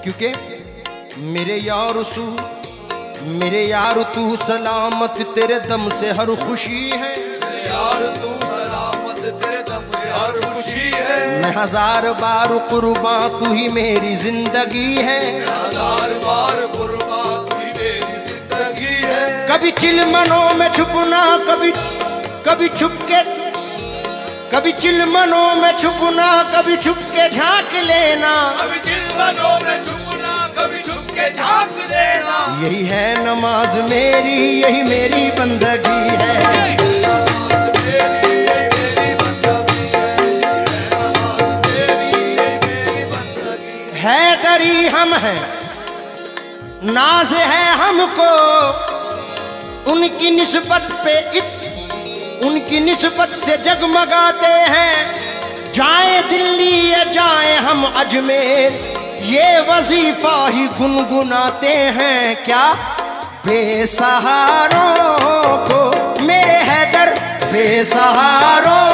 क्योंकि मेरे यार तू सलामत तेरे दम से हर खुशी है। मेरे यार तू सलामत तेरे दम से हर खुशी है। मैं हजार बार कुर्बान तू ही मेरी जिंदगी है। हजार बार कुर्बान तू ही मेरी जिंदगी है। कभी चिलमनों में छुपना कभी छुपके, कभी चिलमनों में छुपना कभी छुपके झांक लेना। कभी चिलमनों में छुपना कभी छुपके झांक लेना। यही है नमाज मेरी, यही मेरी बंदगी है। हैदरी हम हैं, नाज है हमको उनकी निस्बत पे, उनकी निस्बत से जगमगाते हैं। जाए दिल्ली या जाए हम अजमेर, ये वजीफा ही गुनगुनाते हैं। क्या बेसहारों को मेरे हैदर, बेसहारों